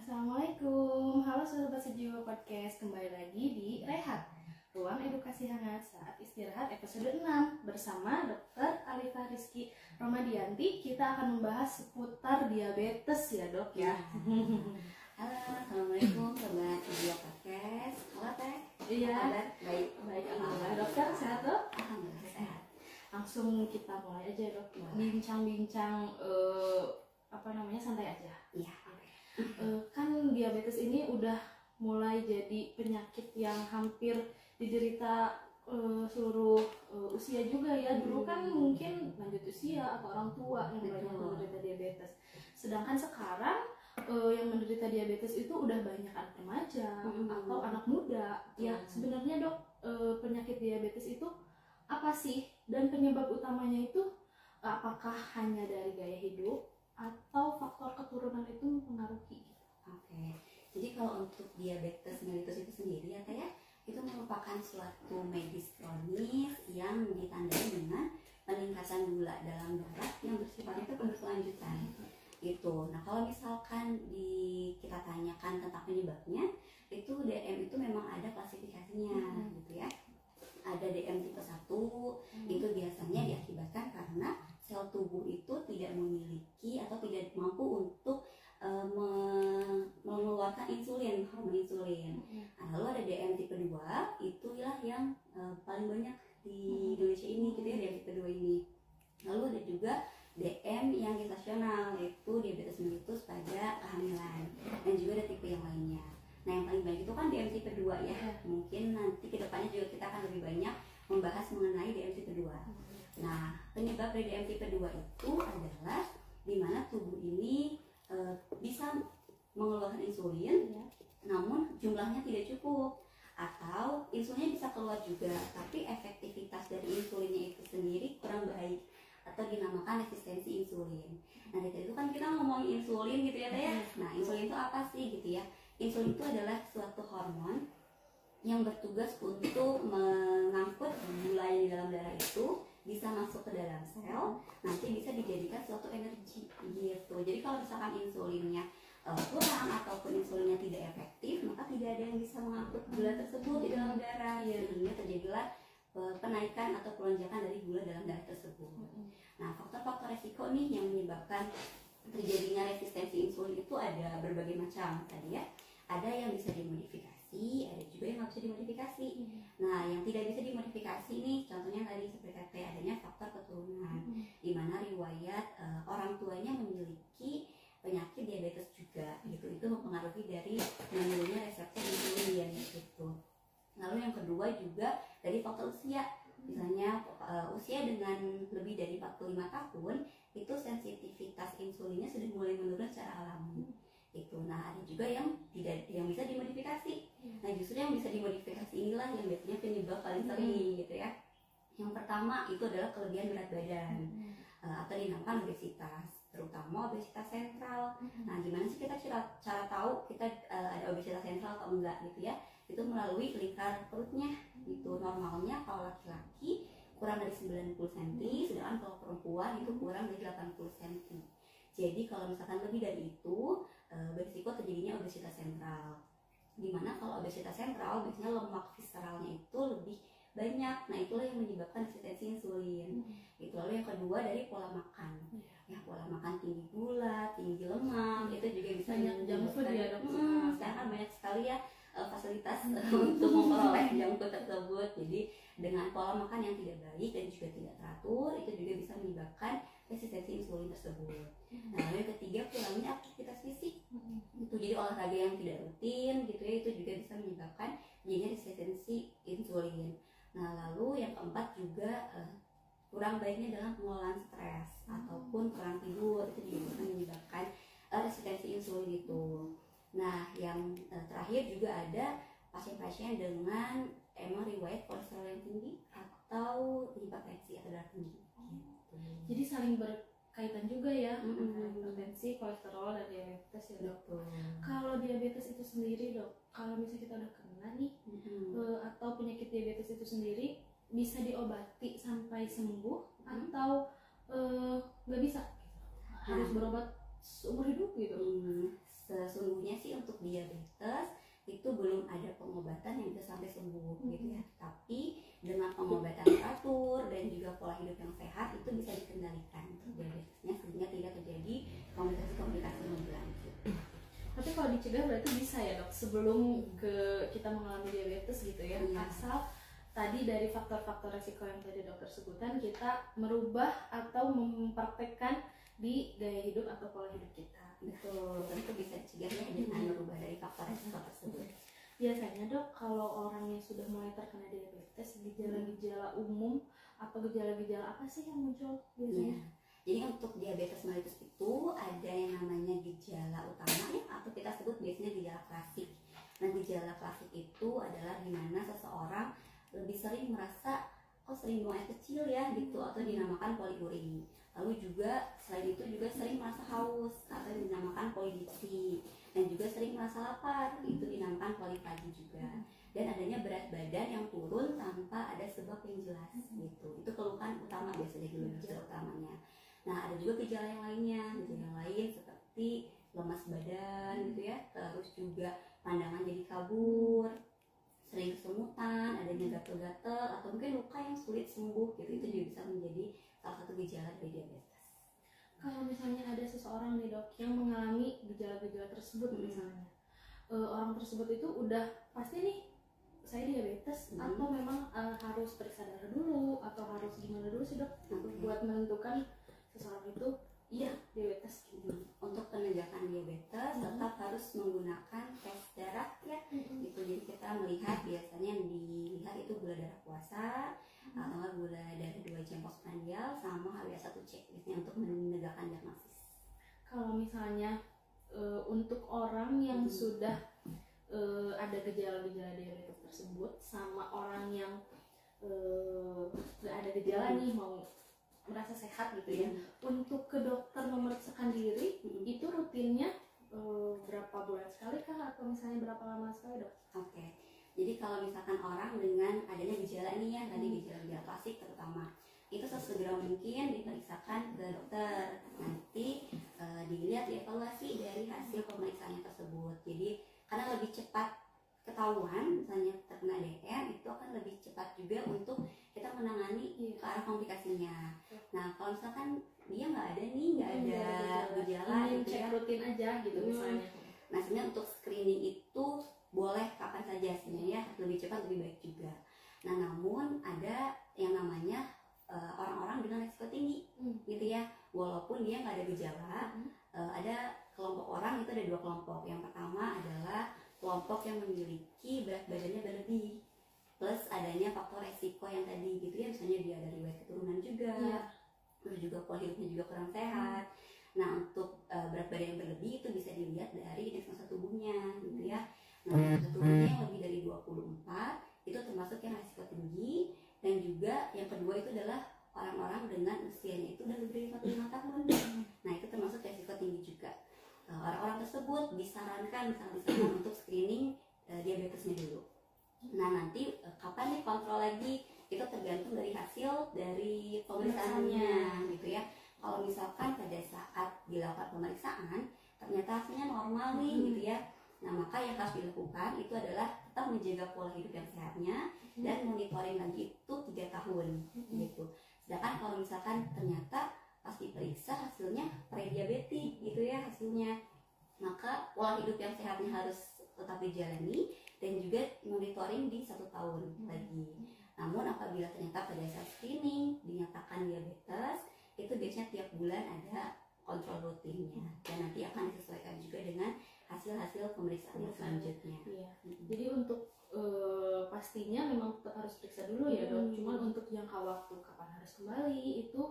Assalamualaikum, halo Sobat Sejiwa Podcast. Kembali lagi di Rehat, Ruang Edukasi Hangat Saat Istirahat episode 6 bersama Dr. Alifa Rizky Romadianti. Kita akan membahas seputar diabetes ya dok ya. Halo, assalamualaikum Sobat Sejiwa Podcast. Halo Teh. Iya. Baik. Alhamdulillah. Dokter sehat dok? Alhamdulillah sehat. Langsung kita mulai aja dok. Bincang-bincang santai aja. Iya. Kan diabetes ini udah mulai jadi penyakit yang hampir diderita seluruh usia juga ya. Dulu kan mungkin lanjut usia atau orang tua yang banyak menderita diabetes. Sedangkan sekarang yang menderita diabetes itu udah banyak anak remaja atau anak muda. Ya sebenarnya dok, penyakit diabetes itu apa sih? Dan penyebab utamanya itu apakah hanya dari gaya hidup atau faktor keturunan itu mempengaruhi? Oke. Jadi kalau untuk diabetes mellitus itu sendiri ya Teh ya, itu merupakan suatu medis kronis yang ditandai dengan peningkatan gula dalam darah yang bersifat itu berkelanjutan. Gitu. Nah, kalau misalkan kita tanyakan tentang penyebabnya, itu DM itu memang ada klasifikasinya gitu ya. Ada DM tipe 1, itu biasanya diakibatkan karena sel tubuh itu tidak memiliki atau tidak mampu untuk mengeluarkan insulin, hormon insulin. Nah, lalu ada DM tipe 2, itulah yang paling banyak di Indonesia ini gitu ya, DM tipe 2 ini. Lalu ada juga DM yang gestasional, yaitu diabetes mellitus pada kehamilan, dan juga ada tipe yang lainnya. Nah, yang paling banyak itu kan DM tipe 2 ya. Mungkin nanti kedepannya juga kita akan lebih banyak membahas mengenai DM tipe 2. Nah, penyebab dari DM tipe 2 itu adalah di mana tubuh ini bisa mengeluarkan insulin, namun jumlahnya tidak cukup, atau insulinnya bisa keluar juga, tapi efektivitas dari insulinnya itu sendiri kurang baik, atau dinamakan resistensi insulin. Nah, dari itu kan kita ngomongin insulin gitu ya, Teh ya. Nah, insulin itu apa sih gitu ya? Insulin itu adalah suatu hormon yang bertugas untuk mengangkut gula yang di dalam darah itu bisa masuk ke dalam sel, nanti bisa dijadikan suatu energi gitu. Jadi kalau misalkan insulinnya kurang ataupun insulinnya tidak efektif, maka tidak ada yang bisa mengangkut gula tersebut di dalam darah, sehingga terjadilah kenaikan atau pelonjakan dari gula dalam darah tersebut. Nah, faktor-faktor resiko nih yang menyebabkan terjadinya resistensi insulin itu ada berbagai macam tadi ya. Ada yang bisa dimodifikasi, ada juga yang nggak bisa dimodifikasi. Nah, yang tidak bisa dimodifikasi nih, contohnya tadi seperti adanya faktor keturunan, di mana riwayat orang tuanya memiliki penyakit diabetes juga, gitu. Itu mempengaruhi dari menurunnya reseptor insulin, gitu. Lalu yang kedua juga dari faktor usia. Misalnya usia dengan lebih dari 45 tahun, itu sensitivitas insulinnya sudah mulai menurun secara alami. Itu. Nah, ada juga yang bisa dimodifikasi. Nah, justru yang bisa dimodifikasi inilah yang biasanya penyebab paling sering gitu ya. Yang pertama itu adalah kelebihan berat badan atau dinamakan obesitas, terutama obesitas sentral. Nah, gimana sih kita cara tahu kita ada obesitas sentral atau enggak gitu ya? Itu melalui lingkar perutnya gitu. Normalnya kalau laki-laki kurang dari 90 cm, sedangkan kalau perempuan itu kurang dari 80 cm. Jadi kalau misalkan lebih dari itu, berisiko terjadinya obesitas sentral. Dimana kalau obesitas sentral biasanya lemak visceralnya itu lebih banyak. Nah, itulah yang menyebabkan resistensi insulin. Itu. Lalu yang kedua dari pola makan. Ya, pola makan tinggi gula, tinggi lemak, itu juga bisa menyebabkan ya, sekarang kan banyak sekali ya fasilitas untuk memperoleh junk food tersebut. Jadi dengan pola makan yang tidak baik dan juga tidak teratur, itu juga bisa menyebabkan resistensi insulin tersebut. Nah, lalu yang ketiga kurangnya aktivitas fisik. Itu jadi olahraga yang tidak rutin gitu ya, itu juga bisa menyebabkan terjadinya resistensi insulin. Nah, lalu yang keempat juga kurang baiknya dalam pengelolaan stres ataupun kurang tidur, itu juga bisa menyebabkan resistensi insulin itu. Nah, yang terakhir juga ada pasien-pasien dengan emang riwayat kolesterol yang tinggi atau hipertensi atau darah tinggi. Gitu. Jadi saling berkaitan juga ya, hipertensi, kolesterol, dan diabetes ya dok. Kalau diabetes itu sendiri dok, kalau misalnya kita udah kena nih atau penyakit diabetes itu sendiri, bisa diobati sampai sembuh atau nggak bisa? Harus berobat seumur hidup gitu? sesungguhnya sih untuk diabetes itu belum ada pengobatan yang bisa sampai sembuh gitu ya. Tapi dengan pengobatan teratur dan juga pola hidup yang sehat itu bisa dikendalikan untuk diabetesnya sehingga tidak terjadi komplikasi-komplikasi yang berlanjut. Tapi kalau dicegah berarti bisa ya dok, sebelum kita mengalami diabetes gitu ya, asal tadi dari faktor-faktor resiko yang tadi dokter sebutkan kita merubah atau mempraktekkan di gaya hidup atau pola hidup kita. Betul, itu bisa dicegah ya dengan merubah dari faktor resiko tersebut. Biasanya dok, kalau orang yang sudah mulai terkena diabetes, gejala-gejala umum atau gejala-gejala apa sih yang muncul biasanya? Jadi untuk diabetes mellitus itu ada yang namanya gejala utama atau kita sebut biasanya gejala klasik. Nah, gejala klasik itu adalah dimana seseorang lebih sering merasa sering buang air kecil ya gitu, atau dinamakan poliuri. Lalu juga selain itu juga sering merasa haus atau dinamakan polidipsi, dan juga sering merasa lapar, itu dinamakan polifagi juga. Dan adanya berat badan yang turun tanpa ada sebab yang jelas gitu. Itu keluhan utama biasanya dulu gejala utamanya. Nah, ada juga gejala yang lainnya, gejala yang lain seperti lemas badan gitu ya, terus juga pandangan jadi kabur, sering kesemutan, adanya gatal-gatal atau mungkin luka yang sulit sembuh gitu. Itu juga bisa menjadi salah satu gejala dari diabetes. Kalau misalnya ada seseorang nih dok yang mengalami gejala-gejala tersebut misalnya, orang tersebut itu udah pasti nih saya diabetes atau memang harus periksa darah dulu atau harus gimana dulu sih dok buat menentukan seseorang itu iya diabetes gitu. Untuk penegakan diabetes tetap harus menggunakan tes darah ya gitu. Jadi kita melihat biasanya yang dilihat itu gula darah puasa atau gula darah 2 jam postprandial sama HbA1c biasanya untuk menegakkan diagnosis. Kalau misalnya untuk orang yang sudah ada gejala-gejala diabetes tersebut sama orang yang nggak ada gejala nih mau merasa sehat gitu ya, untuk ke dokter memeriksakan diri itu rutinnya berapa bulan sekali kah atau misalnya berapa lama sekali dok? Oke. Jadi kalau misalkan orang dengan adanya gejala ini ya, tadi gejala-gejala klasik terutama, itu sesegera mungkin diperiksakan ke dokter. Nanti dilihat dievaluasi dari hasil pemeriksaannya tersebut. Jadi karena lebih cepat ketahuan misalnya terkena DM, itu akan lebih cepat juga untuk kita menangani ke arah komplikasinya. Nah, kalau misalkan dia nggak ada gejala gitu ya, rutin aja gitu misalnya. Nah, sebenarnya untuk screening itu boleh kapan saja sebenarnya, lebih cepat lebih baik juga. Nah, namun ada yang namanya orang-orang dengan risiko tinggi gitu ya, walaupun dia nggak ada gejala. Ada kelompok orang, itu ada 2 kelompok. Yang pertama adalah kelompok yang memiliki berat badannya berlebih plus adanya faktor resiko yang tadi gitu ya, misalnya dia ada riwayat keturunan juga, terus juga pola hidupnya juga kurang sehat. Nah, untuk berat badan yang berlebih itu bisa dilihat dari indeks massa tubuhnya gitu ya. Nah, massa tubuhnya yang lebih dari 24 itu termasuk yang resiko tinggi. Dan juga yang kedua itu adalah orang-orang dengan usianya itu udah lebih dari 45 tahun. Nah, itu termasuk resiko tinggi juga. Orang-orang tersebut disarankan untuk screening diabetesnya dulu. Nah, nanti kapan nih kontrol lagi itu tergantung dari hasil dari pemeriksaannya gitu ya. Kalau misalkan pada saat dilakukan pemeriksaan ternyata hasilnya normal nih gitu ya, nah maka yang harus dilakukan itu adalah tetap menjaga pola hidup yang sehatnya dan monitoring lagi itu 3 tahun gitu. Sedangkan kalau misalkan ternyata pas diperiksa hasilnya prediabetik gitu ya hasilnya, maka pola hidup yang sehatnya harus tetap dijalani dan juga monitoring di 1 tahun lagi. Namun apabila ternyata pada saat screening dinyatakan diabetes, itu biasanya tiap bulan ada kontrol rutinnya dan nanti akan disesuaikan juga dengan hasil-hasil pemeriksaan selanjutnya. Iya. Jadi untuk pastinya memang tetap harus periksa dulu ya dok. Cuman untuk jangka waktu kapan harus kembali itu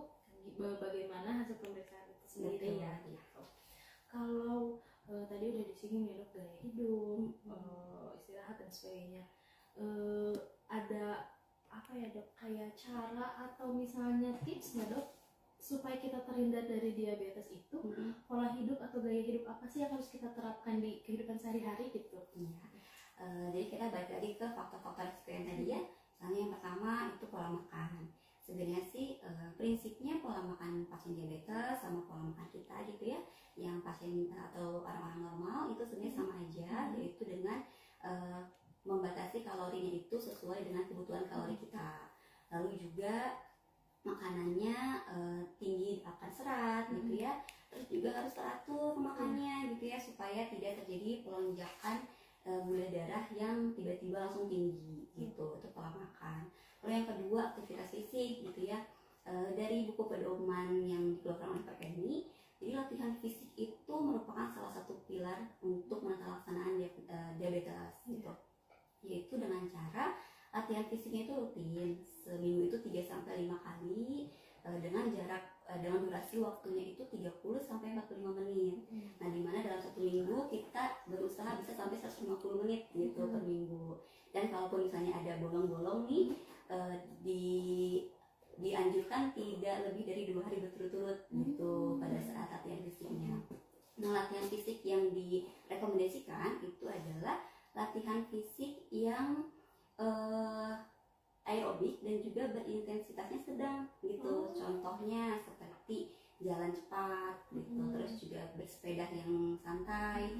bagaimana hasil pemeriksaan itu sendiri ya. Gitu. Kalau tadi udah disinggung ya dok, gaya hidup, istirahat dan sebagainya. Ada apa ya dok, kayak cara atau misalnya tips nggak dok supaya kita terhindar dari diabetes itu, pola hidup atau gaya hidup apa sih yang harus kita terapkan di kehidupan sehari-hari gitu? Jadi kita balik lagi ke faktor-faktor risiko yang tadi ya. Misalnya yang pertama itu pola makan. Sebenarnya sih prinsipnya pola makan pasien diabetes sama pola makan kita gitu ya, yang pasien atau orang-orang normal itu sebenarnya sama aja, yaitu dengan membatasi kalorinya itu sesuai dengan kebutuhan kalori kita. Lalu juga makanannya tinggi akan serat gitu ya, terus juga harus teratur makannya gitu ya, supaya tidak terjadi pelonjakan gula darah yang tiba-tiba langsung tinggi gitu. Itu pola makan. Lalu yang kedua, aktivitas fisik gitu ya. Dari buku pedoman yang dikeluarkan oleh PPMI, jadi latihan fisik itu merupakan salah satu pilar untuk menata laksanaan diabetes gitu, yaitu dengan cara latihan fisiknya itu rutin, seminggu itu 3-5 kali, dengan durasi waktunya itu 30-45 menit. Nah, dimana dalam 1 minggu kita berusaha bisa sampai 150 menit gitu per minggu. Dan kalaupun misalnya ada bolong-bolong nih, dianjurkan tidak lebih dari 2 hari berturut-turut gitu pada saat latihan fisiknya. Nah, latihan fisik yang direkomendasikan itu adalah latihan fisik yang aerobik dan juga berintensitasnya sedang gitu. Contohnya seperti jalan cepat gitu, terus juga bersepeda yang santai,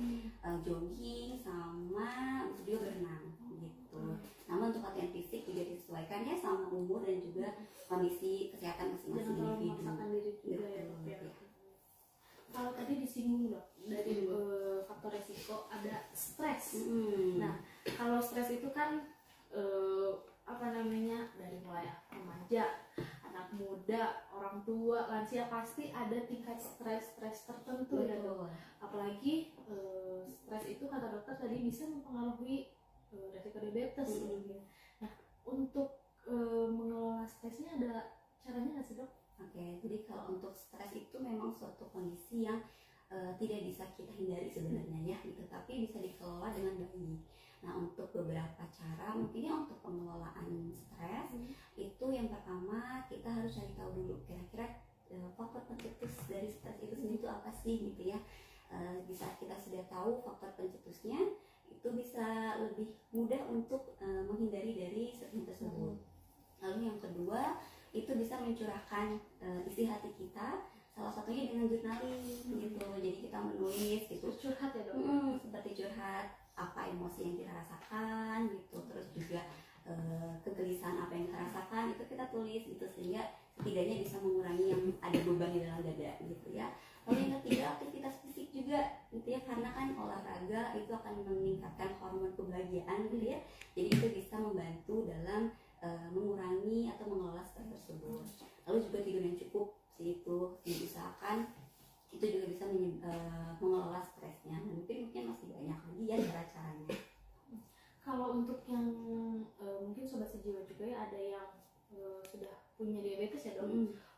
jogging, sama juga berenang gitu. Namun untuk latihan fisik juga disesuaikan ya sama umur dan juga kondisi kesehatan masing-masing individu. Kalau tadi disinggung dok dari faktor resiko ada stres. Nah, kalau stres itu kan dari mulai remaja, anak muda, orang tua, lansia pasti ada tingkat stres tertentu ya dok. Apalagi stres itu kata dokter tadi bisa mempengaruhi resiko diabetes. Nah, untuk mengelola stresnya ada caranya nggak sih dok? Oke, jadi kalau untuk stres itu memang suatu kondisi yang tidak bisa kita hindari sebenarnya ya gitu, tapi bisa dikelola dengan baik. Nah, untuk beberapa cara mungkinnya untuk pengelolaan stres itu yang pertama kita harus cari tahu dulu kira-kira faktor pencetus dari stres itu sendiri itu apa sih gitu ya. Bisa kita sudah tahu faktor pencetusnya, itu bisa lebih mudah untuk menghindari dari stres tersebut. Lalu yang kedua itu bisa mencurahkan isi hati kita, salah satunya dengan journaling gitu. Jadi kita menulis gitu, curhat ya dok. Seperti curhat apa emosi yang kita rasakan gitu, terus juga kegelisahan apa yang kita rasakan itu kita tulis gitu, sehingga setidaknya bisa mengurangi yang ada beban di dalam dada gitu ya. Lalu yang ketiga, aktivitas fisik juga gitu ya, karena kan olahraga itu akan meningkatkan hormon kebahagiaan gitu ya, jadi itu bisa membantu dalam mengurangi atau mengelola stres tersebut. Lalu juga tidur yang cukup sih, itu diusahakan, itu juga bisa mengelola stresnya. Nah, mungkin masih banyak lagi ya cara-caranya. Kalau untuk yang mungkin sobat sejiwa juga ya, ada yang sudah punya diabetes ya dok.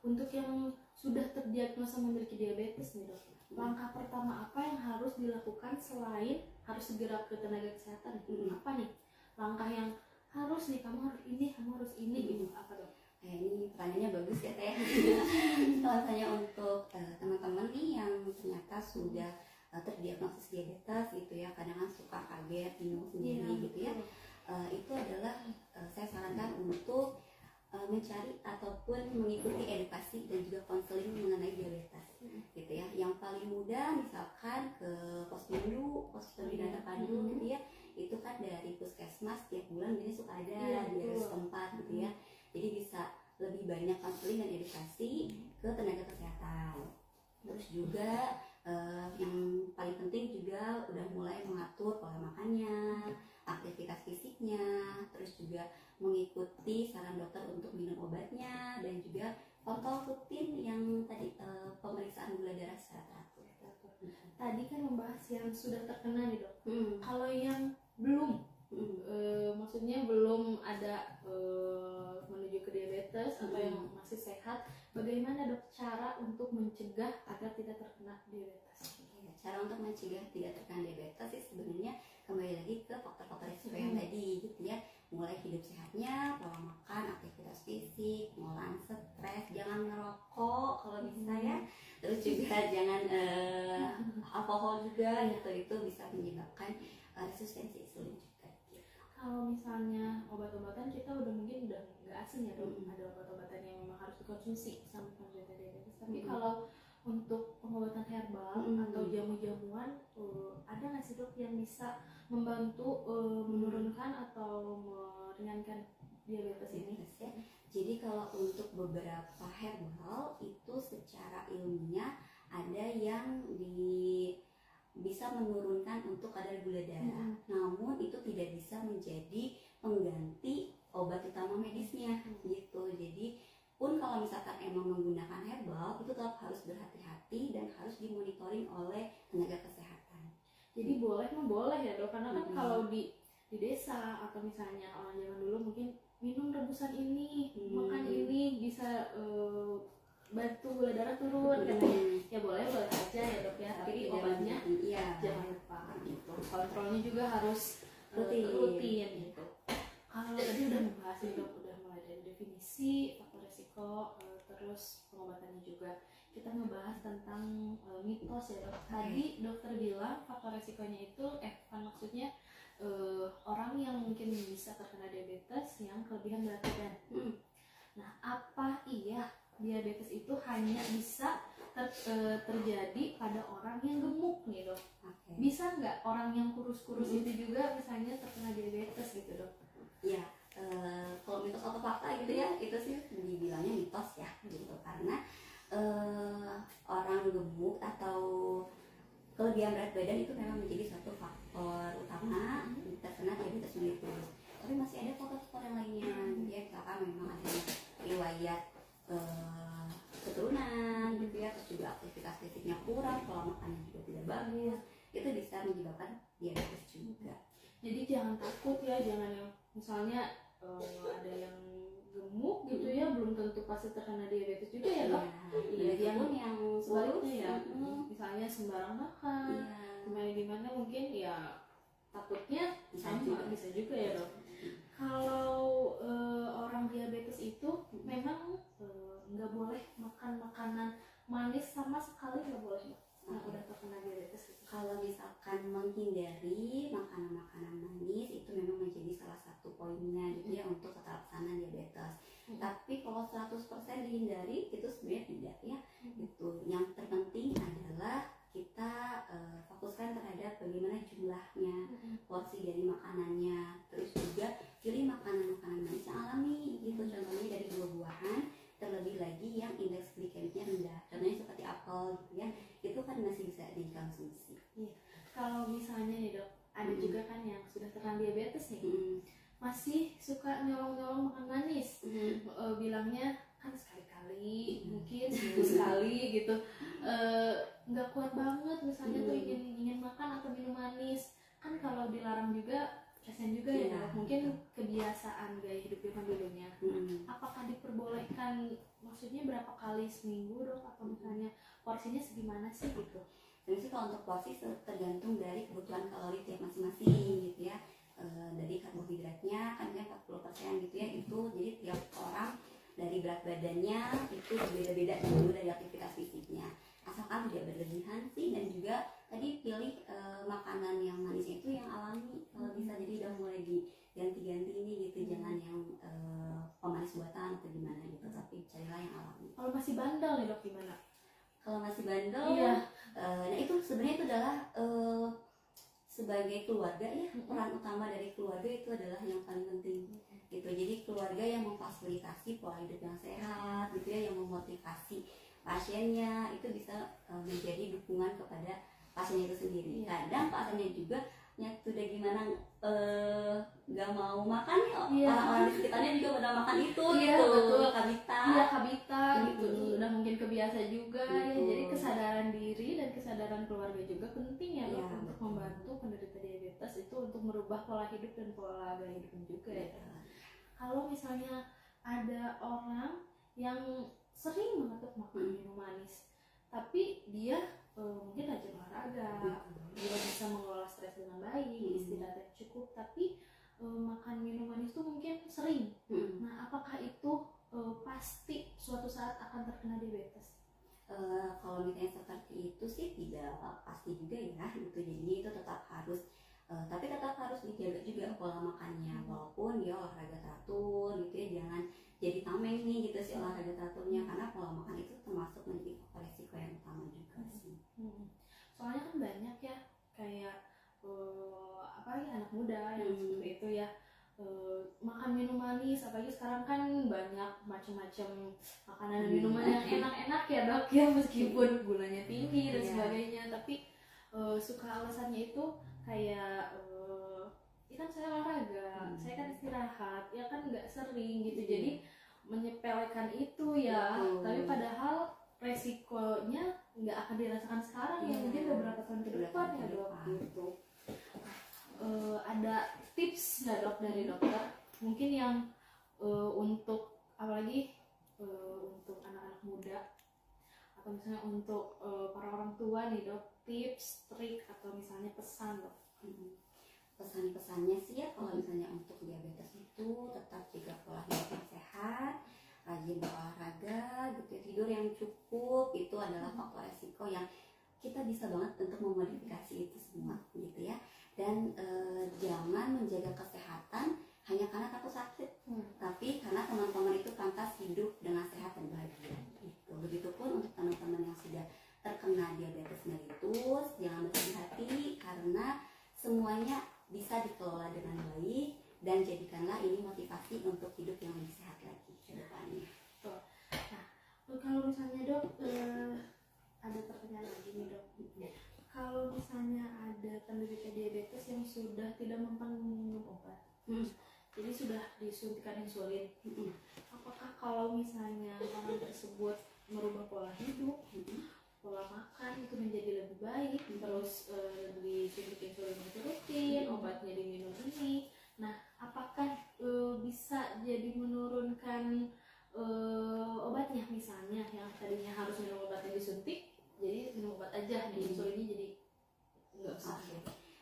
Untuk yang sudah terdiagnosa memiliki diabetes nih dok, langkah pertama apa yang harus dilakukan selain harus segera ke tenaga kesehatan? Apa nih langkah yang harus nih, kamu harus ini gitu, apa dok? Ini pertanyaannya bagus ya teh. Kalau tanya untuk teman-teman nih yang ternyata sudah terdiagnosis diabetes gitu ya, kadang kan suka kaget, bingung sendiri gitu ya. Itu adalah saya sarankan untuk mencari ataupun mengikuti edukasi dan juga konseling mengenai diabetes gitu ya. Yang paling mudah misalkan ke posyandu, pos pembinaan terpadu gitu ya. Itu kan dari puskesmas tiap bulan biasanya suka ada di daerah setempat gitu ya. Jadi bisa lebih banyak konseling dan edukasi ke tenaga kesehatan. Terus juga yang paling penting juga udah mulai mengatur pola makannya, aktivitas fisiknya, terus juga mengikuti saran dokter untuk minum obatnya, dan juga kontrol rutin yang tadi pemeriksaan gula darah secara teratur. Tadi kan membahas yang sudah terkena nih dok. Kalau yang belum, maksudnya belum ada menuju ke diabetes atau yang masih sehat, bagaimana dok cara untuk mencegah agar tidak terkena diabetes? Cara untuk mencegah tidak terkena diabetes sih sebenarnya kembali lagi ke faktor-faktor risiko yang tadi gitu ya. Mulai hidup sehatnya, pola makan, aktivitas fisik, pengelolaan stres, jangan ngerokok kalau bisa ya. Terus juga jangan alkohol juga gitu, itu bisa menyebabkan resistensi insulin juga. Kalau misalnya obat-obatan kita mungkin udah nggak asing ya dok, ada obat-obatan yang memang harus dikonsumsi sama penderita diabetes. Tapi kalau untuk pengobatan herbal atau jamu-jamuan ada nggak sih dok yang bisa membantu menurunkan atau meringankan diabetes ini? Ya. Jadi kalau untuk beberapa herbal itu secara ilmiah ada yang bisa menurunkan untuk kadar gula darah, namun itu tidak bisa menjadi pengganti obat utama medisnya gitu. Jadi pun kalau misalkan emang menggunakan herbal itu tetap harus berhati-hati dan harus dimonitoring oleh tenaga kesehatan. Jadi boleh ya dok, karena kan kalau di desa atau misalnya orang zaman dulu mungkin minum rebusan ini, makan ini bisa bantu gula darah turun katanya. Ya boleh aja ya dok ya, tapi obatnya jangan lupa gitu. Kontrolnya juga harus rutin gitu. Kalau tadi udah membahas nih dok, udah mulai dari definisi, faktor resiko, terus pengobatannya juga. Kita ngebahas tentang mitos ya dok. Tadi dokter bilang faktor resikonya itu kan maksudnya orang yang mungkin bisa terkena diabetes yang kelebihan berat badan. Nah, apa iya diabetes itu hanya bisa terjadi pada orang yang gemuk nih dok? Bisa nggak orang yang kurus-kurus itu juga misalnya terkena diabetes gitu dok? Ya, kalau mitos atau fakta gitu ya, itu sih dibilangnya mitos ya gitu, karena orang gemuk atau kelebihan berat badan itu memang menjadi satu faktor utama terkena diabetes mellitus. Tapi masih ada faktor-faktor yang lainnya, ya misalkan memang ada riwayat keturunan gitu ya, terus juga aktivitas fisiknya kurang, pola makannya juga tidak bagus, itu bisa menyebabkan diabetes juga. Jadi jangan takut ya, jangan yang misalnya ada yang gemuk gitu ya, belum tentu pasti terkena diabetes juga ya dok. Iya, yang sebaliknya ya, misalnya sembarang makan, gimana mungkin ya takutnya sama bisa juga ya dok. Kalau orang diabetes itu memang nggak boleh makan makanan manis sama sekali, nggak boleh dok. Nah, udah terkena diabetes gitu. Kalau misalkan menghindari makanan-makanan manis itu memang menjadi salah satu poinnya gitu ya untuk terlaksana diabetes. Tapi kalau 100% dihindari itu sebenarnya tidak ya. Itu yang terpenting adalah kita fokuskan terhadap bagaimana jumlahnya, porsi dari makanannya, terus juga pilih makanan-makanan manis yang alami gitu, contohnya dari buah-buahan, terlebih lagi yang indeks glikemiknya rendah, contohnya seperti apel gitu ya, itu kan masih bisa dikonsumsi. Kalau misalnya nih dok, ada juga kan yang sudah terkena diabetes nih, masih suka nyolong-nyolong makan manis, bilangnya kan sekali-kali, mungkin seminggu sekali gitu, nggak kuat banget misalnya tuh ingin makan atau minum manis, kan kalau dilarang juga kasian juga ya dok, mungkin kebiasaan gaya hidup zaman dulunya. Apakah diperbolehkan, maksudnya berapa kali seminggu dok, atau misalnya porsinya segimana sih gitu? Jadi kalau untuk porsi tergantung dari kebutuhan kalori tiap masing-masing gitu ya. Dari karbohidratnya kan 40% gitu ya, itu jadi tiap orang dari berat badannya itu berbeda-beda dulu dari aktivitas fisiknya, asalkan tidak berlebihan sih, dan juga tadi pilih makanan yang manisnya itu yang alami kalau bisa, jadi udah mulai diganti-ganti ini gitu, jangan yang pemanis buatan atau gimana gitu, tapi carilah yang alami. Kalau masih bandel nih dok gimana? Kalau masih bandel, nah itu sebenarnya itu adalah sebagai keluarga ya, peran utama dari keluarga itu adalah yang paling penting gitu. Jadi keluarga yang memfasilitasi pola hidup yang sehat gitu ya, yang memotivasi pasiennya, itu bisa menjadi dukungan kepada pasiennya itu sendiri. Kadang pasiennya juga sudah gimana nggak mau makan ya, orang-orang di sekitarnya juga udah makan itu gitu, betul, kabita gitu, udah mungkin kebiasa juga ya. Jadi kesadaran diri dan kesadaran keluarga juga penting ya dok, untuk membantu penderita diabetes itu untuk merubah pola hidup dan pola gaya hidupnya juga ya. Kalau misalnya ada orang yang sering banget makan minum manis, tapi dia mungkin rajin olahraga, dia bisa mengelola stres dengan baik, istirahat cukup, tapi makan minum manis itu mungkin sering. Nah, apakah itu pasti suatu saat akan terkena diabetes? Kalau misalnya seperti itu sih tidak pasti juga ya gitu. Jadi itu tetap harus tapi tetap harus dijaga juga pola makannya, walaupun dia olahraga teratur gitu ya, jangan jadi tameng nih gitu si olahraga teraturnya, karena pola makan itu termasuk menjadi faktor resiko yang utama juga sih. Soalnya kan banyak ya kayak anak muda yang seperti itu ya, makan minum manis, apalagi sekarang kan banyak macam-macam makanan dan minuman yang enak-enak ya dok ya, meskipun gulanya tinggi dan sebagainya, tapi suka alasannya itu kayak ya kan saya olahraga, saya kan istirahat, ya kan nggak sering gitu, jadi menyepelekan itu ya, tapi padahal resikonya nggak akan dirasakan sekarang ya, mungkin beberapa tahun ke depan ya dok gitu. Ada tips nggak dok dari dokter mungkin yang untuk apalagi untuk anak-anak muda atau misalnya untuk para orang tua nih dok, tips, trik atau misalnya pesan dok? Pesan-pesannya sih ya, kalau misalnya untuk diabetes itu tetap jaga pola hidup yang sehat, rajin berolahraga gitu ya, tidur yang cukup, itu adalah faktor resiko yang kita bisa banget untuk memodifikasi itu semua gitu ya. Dan jangan menjaga kesehatan hanya karena takut sakit, tapi karena teman-teman itu pantas hidup dengan sehat dan bahagia gitu. Begitupun untuk teman-teman yang sudah terkena diabetes mellitus, jangan bersedih hati karena semuanya bisa dikelola dengan baik, dan jadikanlah ini motivasi untuk hidup yang lebih sehat lagi ke depannya. Nah, kalau misalnya dok, ada pertanyaan lagi nih dok. Kalau misalnya ada penderita diabetes yang sudah tidak mempan minum obat, jadi sudah disuntikan insulin, apakah kalau misalnya orang tersebut merubah pola hidup, pola makan itu menjadi lebih baik, terus disuntik insulin itu rutin, obatnya diminum ini, nah apakah bisa jadi menurunkan obatnya, misalnya yang tadinya harus minum obatnya disuntik jadi minum obat aja, insulinnya jadi nggak usah.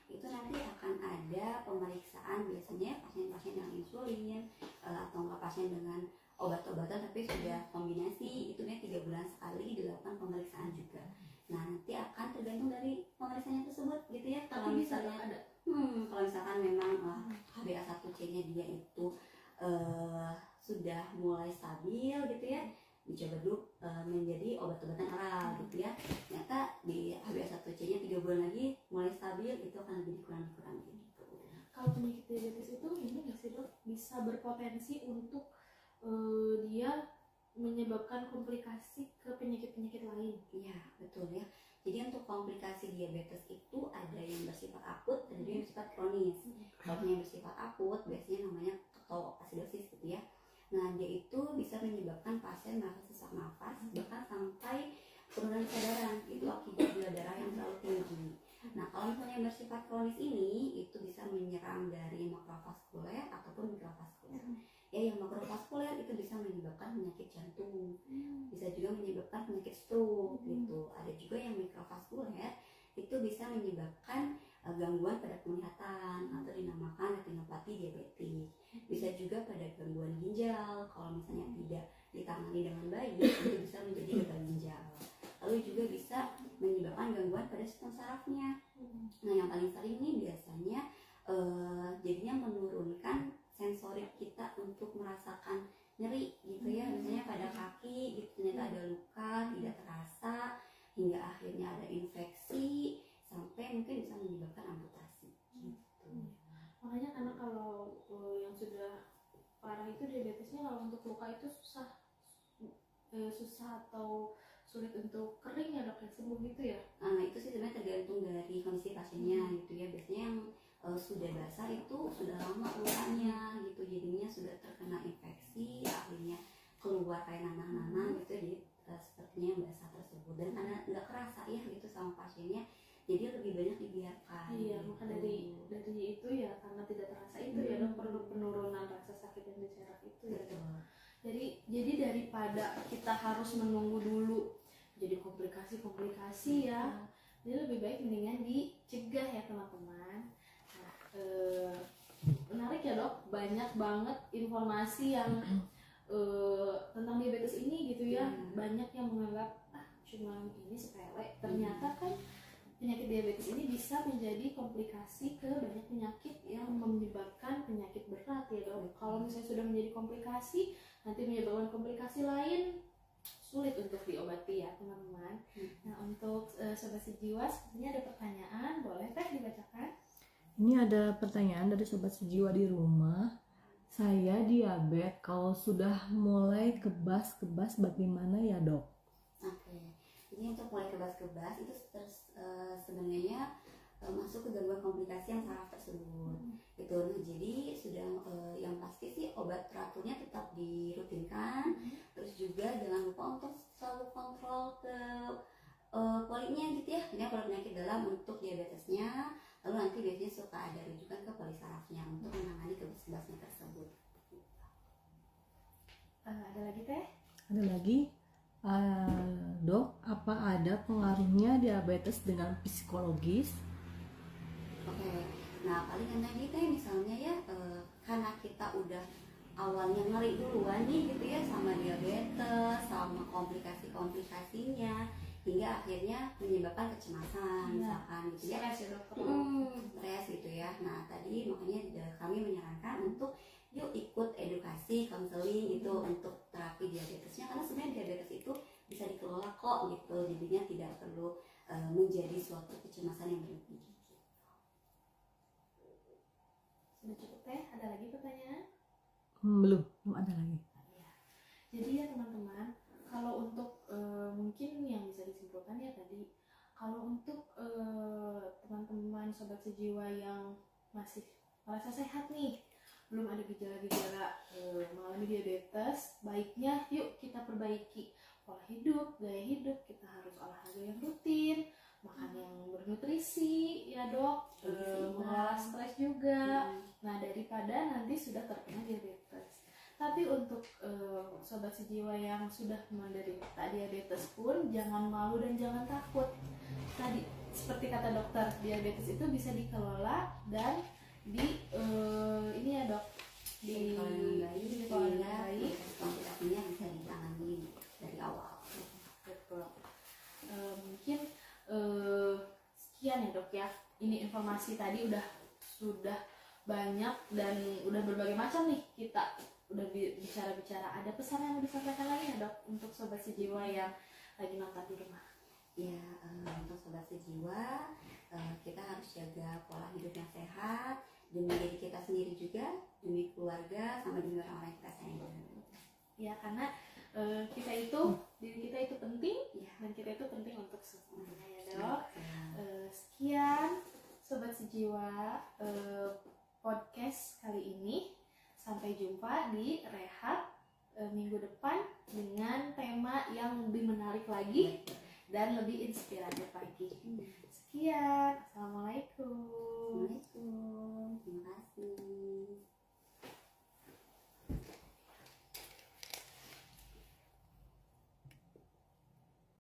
Itu nanti akan ada pemeriksaan, biasanya pasien-pasien yang insulin atau enggak pasien dengan obat-obatan tapi sudah kombinasi, itu nih 3 bulan sekali dilakukan pemeriksaan juga. Nah nanti akan tergantung dari pemeriksaannya tersebut gitu ya. Kalau misalnya ada kalau misalkan memang HbA1c-nya dia itu sudah mulai stabil gitu ya, dicoba dulu menjadi obat-obatan oral gitu ya. Ternyata di HbA1c-nya 3 bulan lagi mulai stabil, itu akan lebih dikurangi gitu. Kalau penyakit diabetes itu ini nggak sih dok, bisa berpotensi untuk dia menyebabkan komplikasi ke penyakit-penyakit lain? Iya betul ya. Jadi untuk komplikasi diabetes itu ada yang bersifat akut, ada yang bersifat kronis. Kalau yang bersifat akut biasanya namanya ketoasidosis gitu ya. Nah dia itu bisa menyebabkan pasien merasa sesak nafas, bahkan sampai penurunan kesadaran, itu akibat gula darah yang terlalu tinggi. Nah kalau misalnya yang bersifat kronis ini itu bisa menyerang dari makrovaskuler ataupun mikrovaskuler. Ya yang makrovaskuler itu bisa menyebabkan penyakit jantung, bisa juga menyebabkan penyakit stroke gitu. Ada juga yang mikrovaskuler itu bisa menyebabkan gangguan pada penglihatan atau dinamakan retinopati diabetik. Bisa juga pada gangguan ginjal, kalau misalnya tidak ditangani dengan baik itu bisa menjadi gagal ginjal. Lalu juga bisa menyebabkan gangguan pada sistem sarafnya. Nah yang paling sering nih biasanya jadinya menurunkan sensorik kita untuk merasakan nyeri gitu ya, misalnya pada kaki gitu, ternyata ada luka tidak terasa hingga akhirnya ada infeksi sampai mungkin bisa menyebabkan amputasi gitu. Makanya karena kalau yang sudah parah itu diabetesnya, kalau untuk luka itu susah atau sulit untuk kering ya dok, sembuh gitu ya. Nah itu sih sebenarnya tergantung dari kondisi pasiennya gitu ya. Biasanya yang sudah basah itu sudah lama lukanya gitu, jadinya sudah terkena infeksi, akhirnya keluar kayak nanah-nanah gitu, jadi sepertinya yang basah tersebut, dan karena nggak kerasa ya gitu sama pasiennya, jadi lebih banyak dibiarkan. Iya gitu. maka dari itu ya, karena tidak terasa itu ya dok, perlu penurunan rasa sakit yang diserap itu ya dok. Jadi daripada kita harus menunggu dulu jadi komplikasi ya, jadi lebih baik mendingan dicegah ya teman-teman. Nah, menarik ya dok, banyak banget informasi yang tentang diabetes ini gitu ya. Banyak yang menganggap cuma ini sepele, ternyata kan penyakit diabetes ini bisa menjadi komplikasi ke banyak penyakit yang menyebabkan penyakit berat ya dok. Kalau misalnya sudah menjadi komplikasi, nanti menyebabkan komplikasi lain, sulit untuk diobati ya teman-teman. Nah untuk sobat sejiwa, sepertinya ada pertanyaan, boleh teh dibacakan? Ini ada pertanyaan dari sobat sejiwa di rumah. Saya diabetes, kalau sudah mulai kebas-kebas bagaimana ya dok? Oke, jadi untuk mulai kebas-kebas itu sebenarnya masuk ke gangguan komplikasi yang saraf tersebut. Gitu. Nah, jadi sudah yang pasti sih obat teraturnya tetap dirutinkan. Terus juga jangan lupa untuk selalu kontrol ke polinya gitu ya. Ini kalau penyakit dalam untuk diabetesnya. Lalu nanti biasanya suka ada rujukan ke polisarafnya untuk menangani kebas-kebasnya tersebut. Ada lagi teh? Ada lagi, dok, apa ada pengaruhnya diabetes dengan psikologis? Oke, nah paling yang tadi teh misalnya ya karena kita udah awalnya ngeri duluan nih gitu ya sama diabetes, sama komplikasi-komplikasinya, hingga akhirnya menyebabkan kecemasan misalkan gitu ya. Stres ya dokter. Stres gitu ya. Nah tadi makanya kami menyarankan untuk yuk ikut edukasi konseling itu untuk terapi diabetesnya, karena sebenarnya diabetes itu bisa dikelola kok gitu, jadinya tidak perlu menjadi suatu kecemasan yang berlebih. Sudah cukup teh? Ada lagi pertanyaan? Belum ada lagi. Ya. Jadi ya teman-teman, kalau untuk mungkin yang bisa disimpulkan ya tadi, kalau untuk teman-teman sobat sejiwa yang masih merasa sehat nih, belum ada gejala-gejala mengalami diabetes, baiknya yuk kita perbaiki pola hidup, gaya hidup. Kita harus olahraga yang rutin, makan yang bernutrisi ya dok, mengelola stres juga. Nah daripada nanti sudah terkena diabetes. Tapi untuk sobat sejiwa yang sudah menderita diabetes pun jangan malu dan jangan takut. Tadi seperti kata dokter, diabetes itu bisa dikelola dan ini ya dok, dikelola dengan baik, komplikasinya bisa ditangani dari awal. Betul. Mungkin sekian ya dok ya. Ini informasi tadi sudah banyak dan udah berbagai macam nih, kita udah bicara-bicara. Ada pesan yang mau disampaikan lagi ya dok untuk sobat sejiwa yang lagi nonton di rumah? Ya, untuk sobat sejiwa kita harus jaga pola hidup yang sehat demi diri kita sendiri juga, demi keluarga, sama demi orang-orang yang kita sayangi. Ya, karena diri kita itu penting ya, dan kita itu penting untuk semuanya ya dok. Sekian sobat sejiwa podcast kali ini. Sampai jumpa di Rehat minggu depan dengan tema yang lebih menarik lagi dan lebih inspiratif lagi. Sekian, assalamualaikum.